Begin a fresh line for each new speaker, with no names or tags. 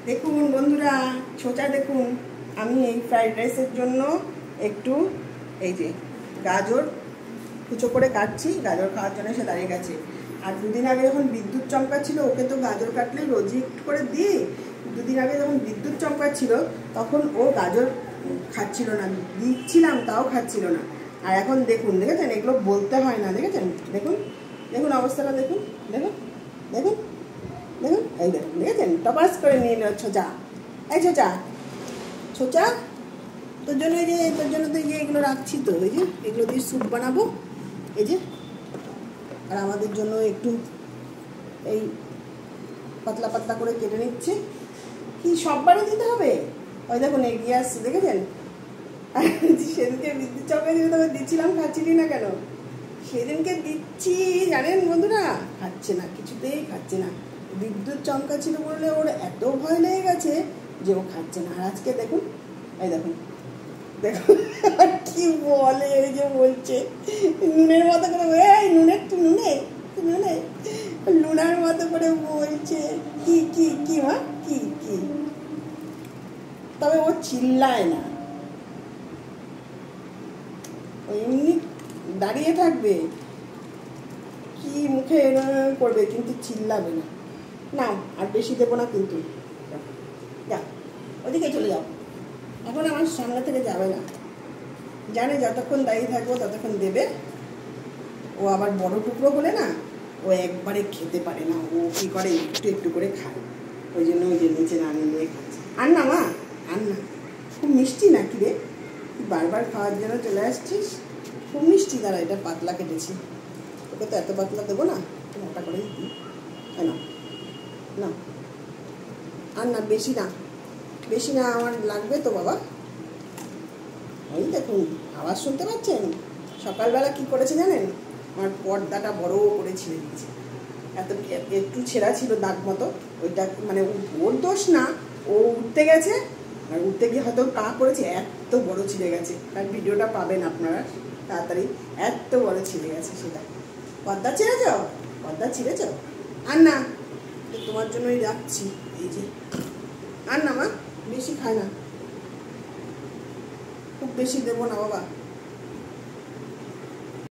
দেখুন বন্ধুরা, ছোচা দেখুন, আমি এই ফ্রাইড রাইসের জন্য একটু এই যে গাজর কুচো করে কাটছি। গাজর খাওয়ার জন্য সে দাঁড়িয়ে গেছে। আর দুদিন আগে যখন বিদ্যুৎ চমকাচ্ছিল, ওকে তো গাজর কাটলে রোজই একটু করে দিই। দুদিন আগে যখন বিদ্যুৎ চমকাচ্ছিল তখন ও গাজর খাচ্ছিল না, দিচ্ছিলাম তাও খাচ্ছিল না। আর এখন দেখুন, দেখেছেন, এগুলো বলতে হয় না, দেখেছেন, দেখুন দেখুন অবস্থাটা, দেখুন দেখুন দেখুন দেখুন, এই দেখুন, দেখেছেন, টপাস করে নিয়ে নিল ছোচা। এই ছোচা, ছোচা তোর জন্য, এই যে তোর জন্য তো এই যে এগুলো রাখছি, তো এই যে এগুলো দিয়ে স্যুপ বানাবো, এই যে। আর আমাদের জন্য একটু এই পাতলা পাতলা করে কেটে নিচ্ছে। কি সববারই দিতে হবে? ওই দেখুন এগিয়ে আসছে, দেখেছেন। সেদিনকে বিদ্যুৎ চমকাচ্ছিল তবে দিচ্ছিলাম, খাচ্ছিলি না কেন? সেদিনকে দিচ্ছি, জানেন বন্ধুরা, খাচ্ছে না, কিছুতেই খাচ্ছে না। বিদ্যুৎ চমকাচ্ছিল বলে ওর এত ভয় লেগে গেছে যে ও খাচ্ছে না। আর আজকে দেখুন, এই দেখুন দেখুন কি বলে, এই যে বলছে নুনের মতো করে, এই নুনের তুই নুনে নুনে লুনার মতো করে বলছে কি কি কি মা কি কি। তবে ও চিল্লায় না, ও এমনি দাঁড়িয়ে থাকবে, কি মুখে করবে, কিন্তু চিল্লাবে না। না আর বেশি দেবো না কিন্তু, যা ওদিকে চলে যাও, এখন আমার সামনে থেকে যাবে না। জানে যতক্ষণ দাঁড়িয়ে থাকবো ততক্ষণ দেবে। ও আবার বড় টুকরো হলে না, ও একবারে খেতে পারে না, ও কী করে একটু একটু করে খায়। ওই জন্য ওই যে নিচে নামিয়ে নিয়ে খাচ্ছে। আর না মা, আর না, খুব মিষ্টি নাকি রে, বারবার খাওয়ার জন্য চলে আসছিস, খুব মিষ্টি। দাঁড়া, এটা পাতলা কেটেছি, ওকে তো এত পাতলা দেবো না, মোটা করেই দিই। না না, আর না, বেশি না, বেশি না, আমার লাগবে তো বাবা। ওই দেখুন, আওয়াজ শুনতে পাচ্ছেন? সকালবেলা কি করেছে জানেন? আমার পর্দাটা বড় করে ছিঁড়ে দিয়েছে। একটু ছেঁড়া ছিল দাগ মতো, ওইটা মানে ওর দোষ না, ও উঠতে গেছে, আর উঠতে গিয়ে হয়তো কা করেছে, এত বড় ছিঁড়ে গেছে। তার ভিডিওটা পাবেন আপনারা তাড়াতাড়ি, এত বড় ছিঁড়ে গেছে সেটা। পর্দা ছিঁড়েছ, পর্দা ছিঁড়েছ? আর না, তোমার জন্যই রাখছি, এই যে। আর না মা, বেশি খায় না, খুব বেশি দেবো না বাবা।